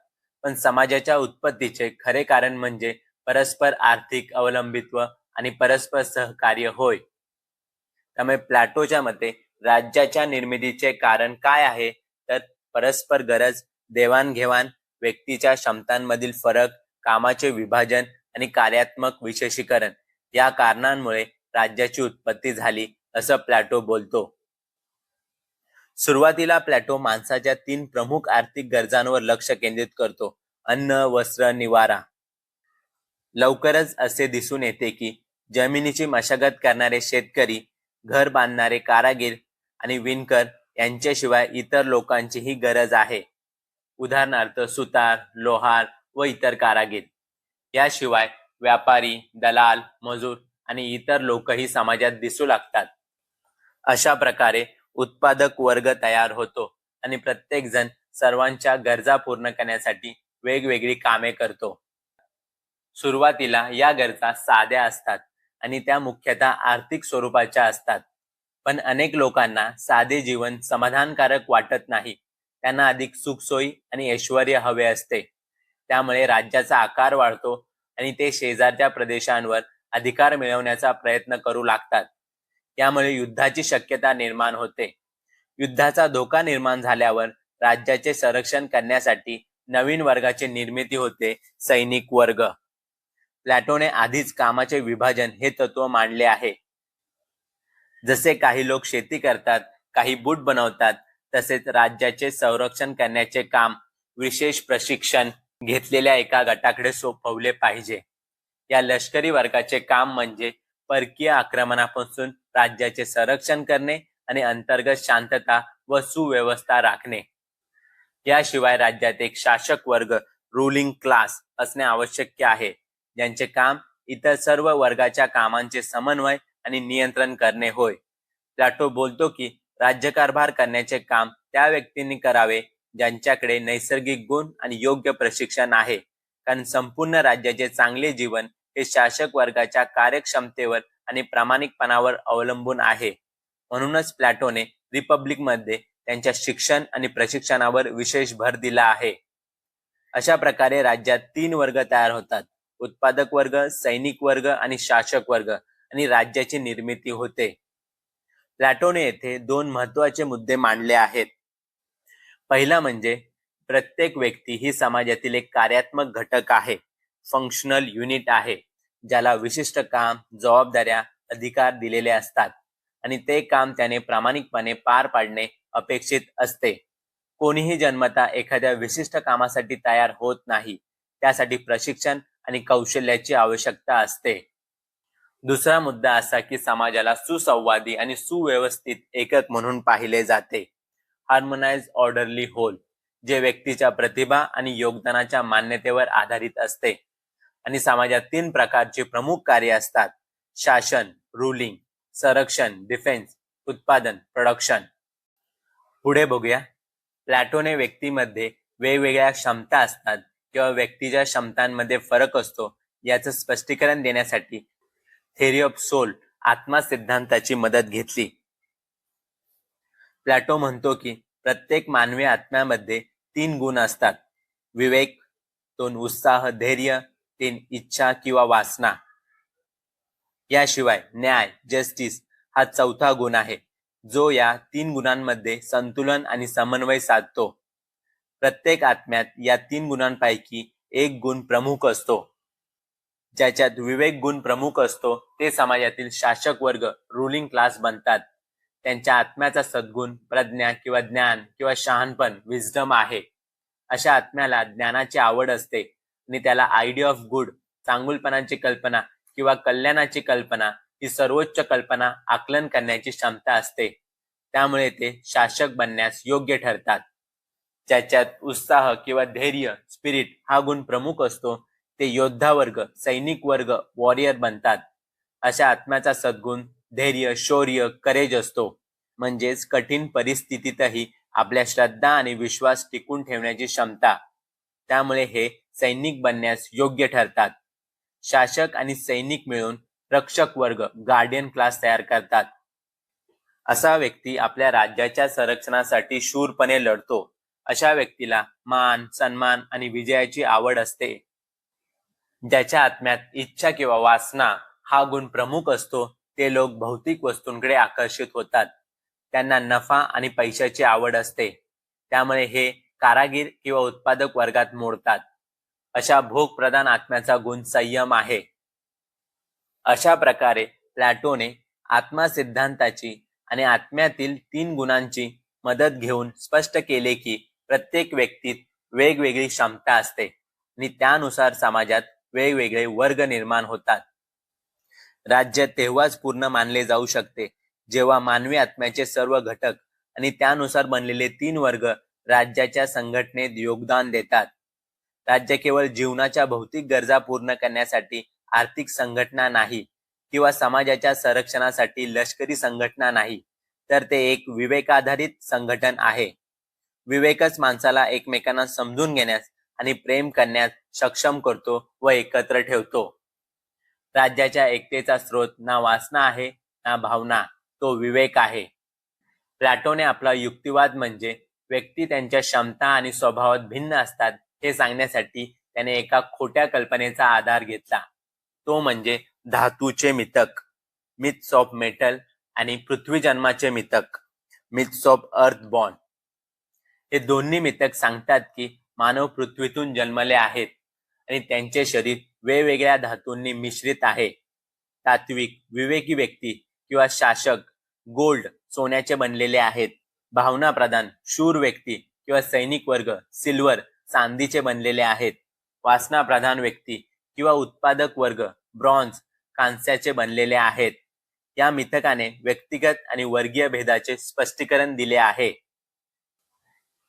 पण समाजाच्या उत्पत्तीचे खरे कारण म्हणजे परस्पर आर्थिक अवलंबित्व आणि परस्पर सहकार्य होय. त्यामुळे प्लॅटोच्या मते राज्याच्या निर्मितीचे कारण काय आहे तर परस्पर गरज, देवाणघेवाण, व्यक्तीच्या क्षमतांमधील फरक, कामाचे विभाजन आणि कार्यात्मक विशेषीकरण या कारणांमुळे राज्याची उत्पत्ती झाली असं प्लॅटो बोलतो. सुरुवातीला प्लॅटो माणसाच्या 3 प्रमुख आर्थिक गरजांवर लक्ष केंद्रित करतो: अन्न, वस्त्र, निवारा. लवकरच असे दिसून येते की जमिनीची मशागत करणारे शेतकरी, घर बांधणारे कारागीर आणि विणकर यांच्याशिवाय इतर लोकांचीही गरज आहे. उदाहरणार्थ सुतार, लोहार व इतर कारागीर. याशिवाय व्यापारी, दलाल, मजूर आणि इतर लोकही समाजात दिसू लागतात. अशा प्रकारे उत्पादक वर्ग तयार होतो आणि प्रत्येक जण सर्वांच्या गरजा पूर्ण करण्यासाठी वेगवेगळी कामे करतो. सुरुवातीला या गरजा साध्या असतात आणि त्या मुख्यतः आर्थिक स्वरूपाच्या असतात. पण अनेक लोकांना साधे जीवन समाधानकारक वाटत नाही. त्यांना अधिक सुखसोयी आणि ऐश्वर्य हवे असते. त्यामुळे राज्याचा आकार वाढतो आणि ते शेजारच्या प्रदेशांवर अधिकार मिळवण्याचा प्रयत्न करू लागतात. यामुळे युद्धाची शक्यता निर्माण होते. युद्धाचा धोका निर्माण झाल्यावर राज्याचे संरक्षण करण्यासाठी नवीन वर्गाची निर्मिती होते, सैनिक वर्ग. प्लॅटोने आधीच कामाचे विभाजन हे तत्व मांडले आहे. जसे काही लोक शेती करतात, काही बूट बनवतात, तसेच राज्याचे संरक्षण करण्याचे काम विशेष प्रशिक्षण घेतलेल्या एका गटाकडे सोपवले पाहिजे. या लष्करी वर्गाचे काम म्हणजे परकीय आक्रमणापासून राज्याचे संरक्षण करणे आणि अंतर्गत शांतता व सुव्यवस्था राखणे. याशिवाय राज्यात एक शासक वर्ग, रुलिंग क्लास असणे आवश्यक आहे, ज्यांचे काम इतर सर्व वर्गाच्या कामांचे समन्वय आणि नियंत्रण करणे होय. प्लॅटो बोलतो की राज्यकारभार करण्याचे काम त्या व्यक्तींनी करावे ज्यांच्याकडे नैसर्गिक गुण आणि योग्य प्रशिक्षण आहे, कारण संपूर्ण राज्याचे चांगले जीवन हे शासक वर्गाच्या कार्यक्षमतेवर आणि प्रामाणिकपणावर अवलंबून आहे. म्हणूनच प्लॅटोने रिपब्लिकमध्ये त्यांच्या शिक्षण आणि प्रशिक्षणावर विशेष भर दिला आहे. अशा प्रकारे राज्यात 3 वर्ग तयार होतात: उत्पादक वर्ग, सैनिक वर्ग आणि शासक वर्ग, आणि राज्याची निर्मिती होते. प्लॅटोने येथे 2 महत्त्वाचे मुद्दे मांडले आहेत. पहिला म्हणजे प्रत्येक व्यक्ती ही समाजातील एक कार्यात्मक घटक आहे, फंक्शनल युनिट आहे, ज्याला विशिष्ट काम, जबाबदाऱ्या, अधिकार दिलेले असतात आणि ते काम त्याने प्रामाणिकपणे पार पाडणे अपेक्षित असते. कोणीही जन्मता एखाद्या विशिष्ट कामासाठी तयार होत नाही, त्यासाठी प्रशिक्षण आणि कौशल्याची आवश्यकता असते. दुसरा मुद्दा असा की समाजाला सुसंवादी आणि सुव्यवस्थित एकक म्हणून पाहिले जाते, हार्मोनाइज ऑर्डरली होल, जे व्यक्तीच्या प्रतिभा आणि योगदानाच्या मान्यतेवर आधारित असते. आणि समाजात 3 प्रकारची प्रमुख कार्ये असतात: शासन, रुलिंग, संरक्षण, डिफेन्स, उत्पादन, प्रोडक्शन. पुढे बघूया. प्लॅटोने व्यक्तीमध्ये वेगवेगळ्या क्षमता असतात किंवा व्यक्तीच्या क्षमतांमध्ये फरक असतो याचं स्पष्टीकरण देण्यासाठी थेअरी ऑफ सोल, आत्मा सिद्धांताची मदत घेतली. प्लॅटो म्हणतो की प्रत्येक मानवी आत्म्यामध्ये 3 गुण असतात: विवेक, 2 उत्साह, धैर्य, 3 इच्छा किंवा वासना. याशिवाय न्याय, जस्टिस हा चौथा गुण आहे, जो या 3 गुणांमध्ये संतुलन आणि समन्वय साधतो. प्रत्येक आत्म्यात या 3 गुणांपैकी एक गुण प्रमुख असतो. ज्याच्यात विवेक गुण प्रमुख असतो ते समाजातील शासक वर्ग, रुलिंग क्लास बनतात. त्यांच्या आत्म्याचा सद्गुण प्रज्ञा किंवा ज्ञान किंवा शहाणपण, विजडम आहे. अशा आत्म्याला ज्ञानाची आवड असते आणि त्याला आयडिया ऑफ गुड, चांगुलपणाची कल्पना किंवा कल्याणाची कल्पना ही सर्वोच्च कल्पना आकलन करण्याची क्षमता असते. त्यामुळे ते शासक बनण्यास योग्य ठरतात. ज्याच्यात उत्साह किंवा धैर्य, स्पिरिट हा गुण प्रमुख असतो ते योद्धा वर्ग, सैनिक वर्ग, वॉरियर बनतात. अशा आत्म्याचा सद्गुण धैर्य, शौर्य, करेज असतो, म्हणजेच कठीण परिस्थितीतही आपल्या श्रद्धा आणि विश्वास टिकून ठेवण्याची क्षमता. त्यामुळे हे सैनिक बनण्यास योग्य ठरतात. शासक आणि सैनिक मिळून रक्षक वर्ग, गार्डियन क्लास तयार करतात. असा व्यक्ती आपल्या राज्याच्या संरक्षणासाठी शूरपणे लढतो. अशा व्यक्तीला मान, सन्मान आणि विजयाची आवड असते. ज्याच्या आत्म्यात इच्छा किंवा वासना हा गुण प्रमुख असतो ते लोक भौतिक वस्तूंकडे आकर्षित होतात. त्यांना नफा आणि पैशाची आवड असते. त्यामुळे हे कारागीर किंवा उत्पादक वर्गात मोडतात. अशा भोगप्रधान आत्म्याचा गुण संयम आहे. अशा प्रकारे प्लॅटोने आत्मा सिद्धांताची आणि आत्म्यातील 3 गुणांची मदत घेऊन स्पष्ट केले की प्रत्येक व्यक्तीत वेगवेगळी क्षमता असते आणि त्यानुसार समाजात वेगवेगळे वर्ग निर्माण होतात. राज्य तेव्हाच पूर्ण मानले जाऊ शकते जेव्हा मानवी आत्म्याचे सर्व घटक आणि त्यानुसार बनलेले 3 वर्ग राज्याच्या संघटनेत योगदान देतात. राज्य केवळ जीवनाच्या भौतिक गरजा पूर्ण करण्यासाठी आर्थिक संघटना नाही किंवा समाजाच्या संरक्षणासाठी लष्करी संघटना नाही, तर ते एक विवेकाधारित संघटन आहे. विवेकच माणसाला एकमेकांना समजून घेण्यास आणि प्रेम करण्यास सक्षम करतो व एकत्र ठेवतो. राज्याच्या एकतेचा स्रोत ना वासना आहे ना भावना, तो विवेक आहे. प्लॅटोने आपला युक्तिवाद म्हणजे व्यक्ती त्यांच्या क्षमता आणि स्वभावात भिन्न असतात हे सांगण्यासाठी त्याने एका खोट्या कल्पनेचा आधार घेतला. तो म्हणजे धातूचे मिथक, मिथ्स ऑफ मेटल, आणि पृथ्वी जन्माचे मिथक, मिथ्स ऑफ अर्थ बॉर्न. हे दोन्ही मितक सांगतात की मानव पृथ्वीतून जन्मले आहेत आणि त्यांचे शरीर वेगवेगळ्या धातूंनी मिश्रित आहे. तात्विक विवेकी व्यक्ती किंवा शासक गोल्ड सोन्याचे बनलेले आहेत. भावना प्रधान शूर व्यक्ती किंवा सैनिक वर्ग सिल्वर चांदीचे बनलेले आहेत. वासना प्रधान व्यक्ती किंवा उत्पादक वर्ग ब्रॉन्झ कांस्याचे बनलेले आहेत. या मिथकाने व्यक्तिगत आणि वर्गीय भेदाचे स्पष्टीकरण दिले आहे.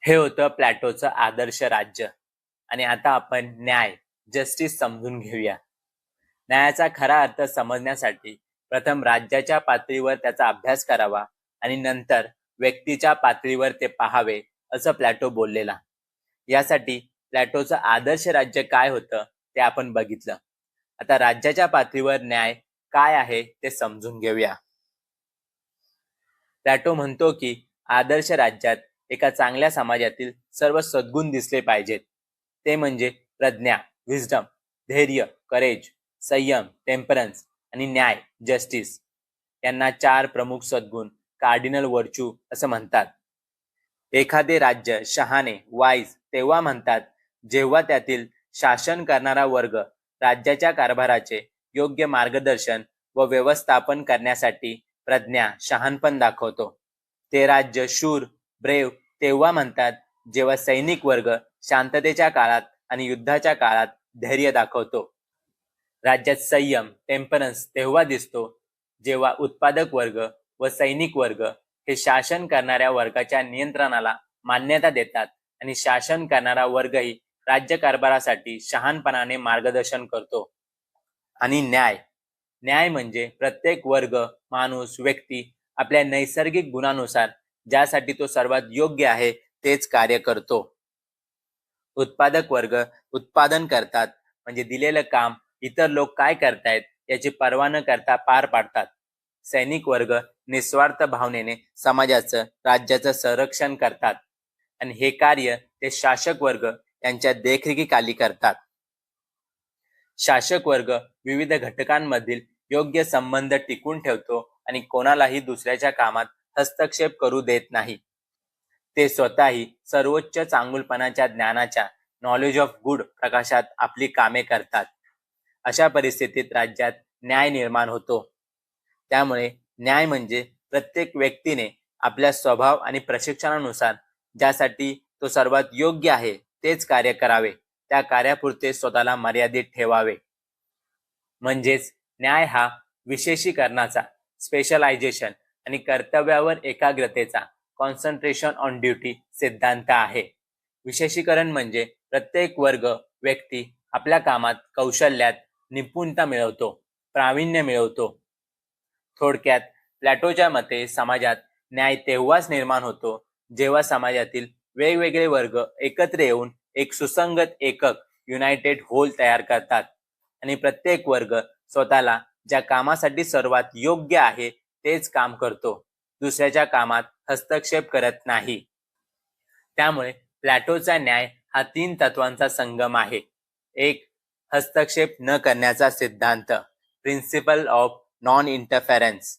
हे होतं प्लॅटोचं आदर्श राज्य. आणि आता आपण न्याय जस्टिस समजून घेऊया. न्यायाचा खरा अर्थ समजण्यासाठी प्रथम राज्याच्या पातळीवर त्याचा अभ्यास करावा आणि नंतर व्यक्तीच्या पातळीवर ते पाहावे असं प्लॅटो बोललेला. यासाठी प्लॅटोचं आदर्श राज्य काय होतं ते आपण बघितलं. आता राज्याच्या पातळीवर न्याय काय आहे ते समजून घेऊया. प्लॅटो म्हणतो की आदर्श राज्यात एका चांगल्या समाजातील सर्व सद्गुण दिसले पाहिजेत. ते म्हणजे प्रज्ञा विजडम, धैर्य करेज, संयम टेम्परन्स आणि न्याय जस्टिस. यांना 4 प्रमुख सद्गुण कार्डिनल वर्च्यू असं म्हणतात. एखादे राज्य शहाणे वाईज तेव्हा म्हणतात जेव्हा त्यातील शासन करणारा वर्ग राज्याच्या कारभाराचे योग्य मार्गदर्शन व व्यवस्थापन करण्यासाठी प्रज्ञा शहाणपण दाखवतो. ते राज्य शूर ब्रेव तेव्हा म्हणतात जेव्हा सैनिक वर्ग शांततेच्या काळात आणि युद्धाच्या काळात धैर्य दाखवतो. राज्यात संयम टेम्परन्स तेव्हा दिसतो जेव्हा उत्पादक वर्ग व सैनिक वर्ग हे शासन करणाऱ्या वर्गाच्या नियंत्रणाला मान्यता देतात आणि शासन करणारा वर्गही राज्यकारभारासाठी शहाणपणाने मार्गदर्शन करतो. आणि न्याय न्याय म्हणजे प्रत्येक वर्ग माणूस व्यक्ती आपल्या नैसर्गिक गुणानुसार ज्यासाठी तो सर्वात योग्य आहे तेच कार्य करतो. उत्पादक वर्ग उत्पादन करतात म्हणजे दिलेलं काम इतर लोक काय करतायत याची पर्वा न करता पार पाडतात. सैनिक वर्ग निस्वार्थ भावनेने समाजाचं राज्याचं संरक्षण करतात आणि हे कार्य ते शासक वर्ग यांच्या देखरेखीखाली करतात. शासक वर्ग विविध घटकांमधील योग्य संबंध टिकून ठेवतो आणि कोणालाही दुसऱ्याच्या कामात हस्तक्षेप करू देत नाही. ते स्वतःही सर्वोच्च चांगुलपणाच्या ज्ञानाच्या नॉलेज ऑफ गुड प्रकाशात आपली कामे करतात. अशा परिस्थितीत राज्यात न्याय निर्माण होतो. त्यामुळे न्याय म्हणजे प्रत्येक व्यक्तीने आपल्या स्वभाव आणि प्रशिक्षणानुसार ज्यासाठी तो सर्वात योग्य आहे तेच कार्य करावे, त्या कार्यापुरते स्वतःला मर्यादित ठेवावे. म्हणजेच न्याय हा विशेषीकरणाचा स्पेशलायझेशन आणि कर्तव्यावर एकाग्रतेचा कॉन्सन्ट्रेशन ऑन ड्युटी सिद्धांत आहे. विशेषीकरण म्हणजे प्रत्येक वर्ग व्यक्ती आपल्या कामात कौशल्यात निपुणता मिळवतो, प्रावीण्य मिळवतो. थोडक्यात प्लॅटोच्या मते समाजात न्याय तेव्हाच निर्माण होतो जेव्हा समाजातील वेगवेगळे वर्ग एकत्र येऊन एक सुसंगत एकक युनायटेड होल तयार करतात आणि प्रत्येक वर्ग स्वतःला ज्या कामासाठी सर्वात योग्य आहे तेच काम करतो, दुसऱ्याच्या कामात हस्तक्षेप करत नाही. त्यामुळे प्लॅटोचा न्याय हा 3 तत्वांचा संगम आहे. 1. हस्तक्षेप न करण्याचा सिद्धांत प्रिन्सिपल ऑफ नॉन इंटरफेरन्स.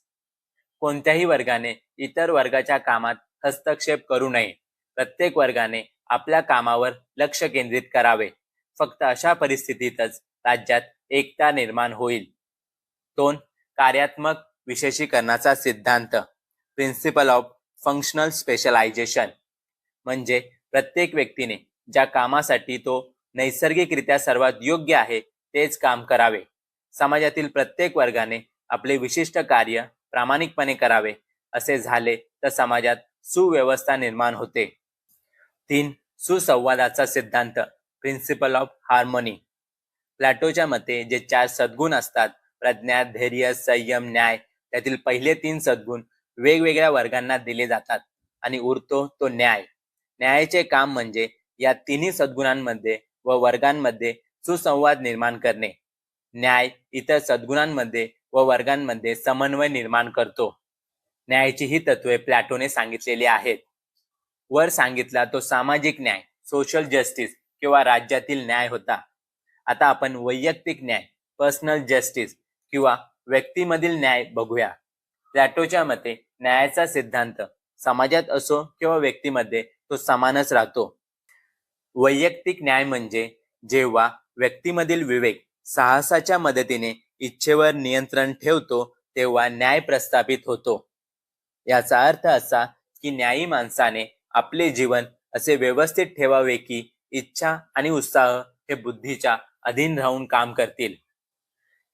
कोणत्याही वर्गाने इतर वर्गाच्या कामात हस्तक्षेप करू नये. प्रत्येक वर्गाने आपल्या कामावर लक्ष केंद्रित करावे. फक्त अशा परिस्थितीतच राज्यात एकता निर्माण होईल. 2. कार्यात्मक विशेषीकरणाचा सिद्धांत प्रिन्सिपल ऑफ फंक्शनल स्पेशलायझेशन. म्हणजे प्रत्येक व्यक्तीने ज्या कामासाठी तो नैसर्गिकरित्या सर्वात योग्य आहे तेच काम करावे. समाजातील प्रत्येक वर्गाने आपले विशिष्ट कार्य प्रामाणिकपणे करावे. असे झाले तर समाजात सुव्यवस्था निर्माण होते. 3. सुसंवादाचा सिद्धांत प्रिन्सिपल ऑफ हार्मोनी. प्लॅटोच्या मते जे 4 सद्गुण असतात प्रज्ञा धैर्य संयम न्याय, त्यातील पहिले 3 सद्गुण वेगवेगळ्या वर्गांना दिले जातात आणि उरतो तो न्याय. न्यायाचे काम म्हणजे या तिन्ही सद्गुणांमध्ये व वर्गांमध्ये सुसंवाद निर्माण करणे. न्याय इतर सद्गुणांमध्ये व वर्गांमध्ये समन्वय निर्माण करतो. न्यायाची ही तत्वे प्लॅटोने सांगितलेली आहेत. वर सांगितला तो सामाजिक न्याय सोशल जस्टिस किंवा राज्यातील न्याय होता. आता आपण वैयक्तिक न्याय पर्सनल जस्टिस किंवा व्यक्तीमधील न्याय बघूया. प्लॅटोच्या मते न्यायाचा सिद्धांत समाजात असो किंवा व्यक्तीमध्ये तो समानच राहतो. वैयक्तिक न्याय म्हणजे जेव्हा व्यक्तीमधील विवेक साहसाच्या मदतीने इच्छेवर नियंत्रण ठेवतो तेव्हा न्याय प्रस्थापित होतो. याचा अर्थ असा की न्यायी माणसाने आपले जीवन असे व्यवस्थित ठेवावे की इच्छा आणि उत्साह हे बुद्धीच्या अधीन राहून काम करतील.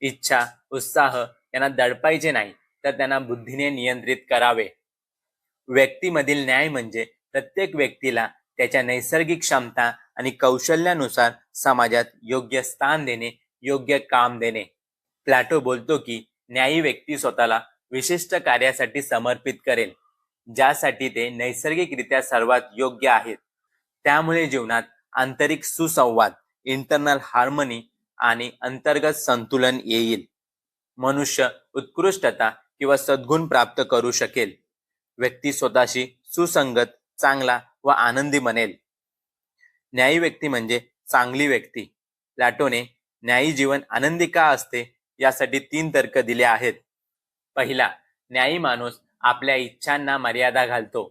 इच्छा, उत्साह यांना दडपायचे नाही, तर त्यांना बुद्धीने नियंत्रित करावे. व्यक्तीमधील न्याय म्हणजे प्रत्येक व्यक्तीला त्याच्या नैसर्गिक क्षमता आणि कौशल्यानुसार समाजात योग्य स्थान देणे, योग्य काम देणे. प्लॅटो बोलतो की न्यायी व्यक्ती स्वतःला विशिष्ट कार्यासाठी समर्पित करेल, ज्यासाठी ते नैसर्गिकरित्या सर्वात योग्य आहेत. त्यामुळे जीवनात आंतरिक सुसंवाद, इंटरनल हार्मनी आणि अंतर्गत संतुलन येईल. मनुष्य उत्कृष्टता किंवा सद्गुण प्राप्त करू शकेल. व्यक्ती स्वतःशी सुसंगत, चांगला व आनंदी बनेल. न्यायी व्यक्ती म्हणजे चांगली व्यक्ती. प्लॅटोने न्यायी जीवन आनंदी का असते यासाठी 3 तर्क दिले आहेत. पहिला, न्यायी माणूस आपल्या इच्छांना मर्यादा घालतो,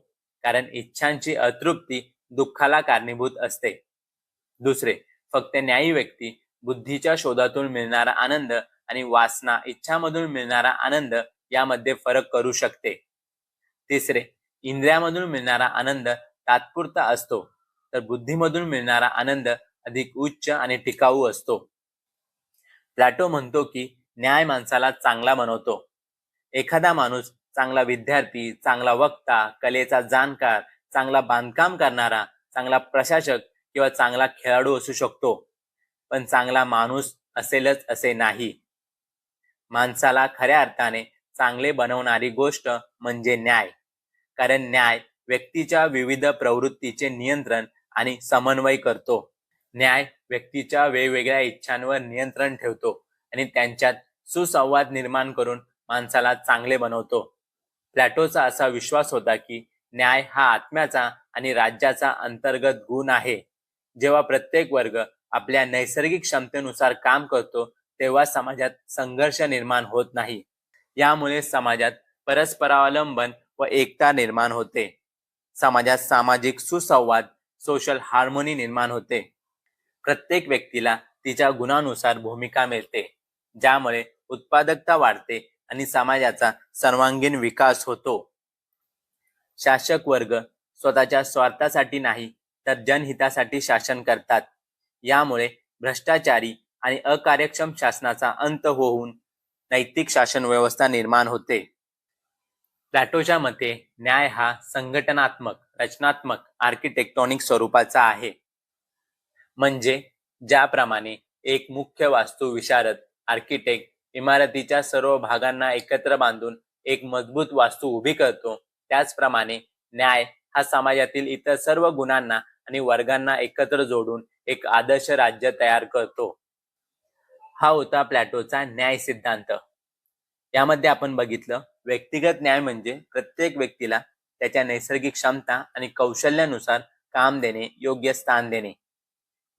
कारण इच्छांची अतृप्ती दुःखाला कारणीभूत असते. दुसरे, फक्त न्यायी व्यक्ती बुद्धीच्या शोधातून मिळणारा आनंद आणि वासना इच्छामधून मिळणारा आनंद यामध्ये फरक करू शकते. तिसरे, इंद्रियामधून मिळणारा आनंद तात्पुरता असतो, तर बुद्धीमधून मिळणारा आनंद अधिक उच्च आणि टिकाऊ असतो. प्लॅटो म्हणतो की न्याय माणसाला चांगला बनवतो. एखादा माणूस चांगला विद्यार्थी, चांगला वक्ता, कलेचा जाणकार, चांगला बांधकाम करणारा, चांगला प्रशासक किंवा चांगला खेळाडू असू शकतो, पण चांगला माणूस असेलच असे नाही. माणसाला खऱ्या अर्थाने चांगले बनवणारी गोष्ट म्हणजे न्याय, कारण न्याय व्यक्तीच्या विविध प्रवृत्तीचे नियंत्रण आणि समन्वय करतो. न्याय व्यक्तीच्या वेगवेगळ्या इच्छांवर नियंत्रण ठेवतो आणि त्यांच्यात सुसंवाद निर्माण करून माणसाला चांगले बनवतो. प्लॅटोचा असा विश्वास होता की न्याय हा आत्म्याचा आणि राज्याचा अंतर्गत गुण आहे. जेव्हा प्रत्येक वर्ग आपल्या नैसर्गिक क्षमतेनुसार काम करतो तेव्हा समाजात संघर्ष निर्माण होत नाही. यामुळे समाजात परस्परावलंबन व एकता निर्माण होते. समाजात सामाजिक सुसंवाद, सोशल हार्मोनी निर्माण होते. प्रत्येक व्यक्तीला तिच्या गुणानुसार भूमिका मिळते, ज्यामुळे उत्पादकता वाढते आणि समाजाचा सर्वांगीण विकास होतो. शासक वर्ग स्वतःच्या स्वार्थासाठी नाही, तर जनहितासाठी शासन करतात. यामुळे भ्रष्टाचारी आणि अकार्यक्षम शासनाचा अंत होऊन नैतिक शासन व्यवस्था निर्माण होते. प्लॅटोच्या मते न्याय हा संघटनात्मक, रचनात्मक, आर्किटेक्टॉनिक स्वरूपाचा आहे. म्हणजे ज्याप्रमाणे एक मुख्य वास्तू विशारद आर्किटेक्ट इमारतीच्या सर्व भागांना एकत्र बांधून एक मजबूत वास्तू उभी करतो, त्याचप्रमाणे न्याय हा समाजातील इतर सर्व गुणांना आणि वर्गांना एकत्र जोडून एक आदर्श राज्य तयार करतो. हा होता प्लॅटोचा न्याय सिद्धांत. यामध्ये आपण बघितलं, व्यक्तिगत न्याय म्हणजे प्रत्येक व्यक्तीला त्याच्या नैसर्गिक क्षमता आणि कौशल्यानुसार काम देणे, योग्य स्थान देणे.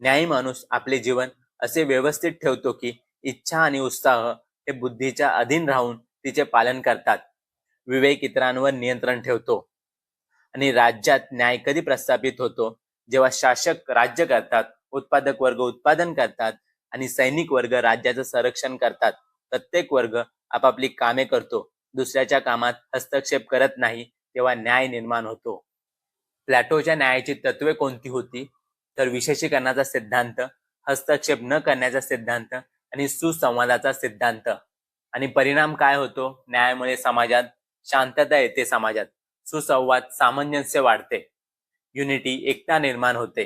न्यायी माणूस आपले जीवन असे व्यवस्थित ठेवतो की इच्छा आणि उत्साह हे बुद्धीच्या अधीन राहून तिचे पालन करतात. विवेक इतरांवर नियंत्रण ठेवतो. आणि राज्यात न्याय कधी प्रस्थापित होतो? जेव्हा शासक राज्य करतात, उत्पादक वर्ग उत्पादन करतात आणि सैनिक वर्ग राज्याचं संरक्षण करतात. प्रत्येक वर्ग आपापली कामे करतो, दुसऱ्याच्या कामात हस्तक्षेप करत नाही, तेव्हा न्याय निर्माण होतो. प्लॅटोच्या न्यायाची तत्वे कोणती होती? तर विशेषीकरणाचा सिद्धांत, हस्तक्षेप न करण्याचा सिद्धांत आणि सुसंवादाचा सिद्धांत. आणि परिणाम काय होतो? न्यायामुळे समाजात शांतता येते, समाजात सुसंवाद, सामंजस्य वाढते, युनिटी, एकता निर्माण होते.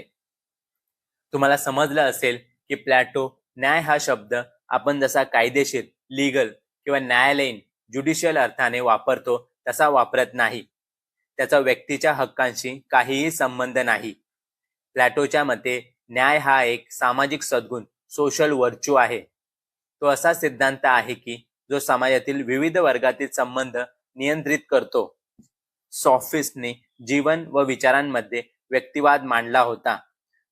तुम्हाला समजलं असेल की प्लॅटो न्याय हा शब्द आपण जसा कायदेशीर, लीगल किंवा न्यायालयीन, ज्युडिशियल अर्थाने वापरतो तसा वापरत नाही. त्याचा व्यक्तीच्या हक्कांशी काहीही संबंध नाही. प्लॅटोच्या मते न्याय हा एक सामाजिक सद्गुण, सोशल व्हर्च्यू आहे. तो असा सिद्धांत आहे की जो समाजातील विविध वर्गातील संबंध नियंत्रित करतो. सॉफिस्टने जीवन व विचारांमध्ये व्यक्तिवाद मांडला होता.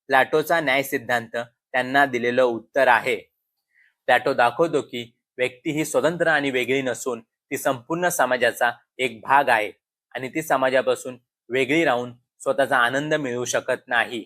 प्लॅटोचा न्याय सिद्धांत त्यांना दिलेलं उत्तर आहे. प्लॅटो दाखवतो की व्यक्ती ही स्वतंत्र आणि वेगळी नसून ती संपूर्ण समाजाचा एक भाग आहे आणि ती समाजापासून वेगळी राहून स्वतःचा आनंद मिळवू शकत नाही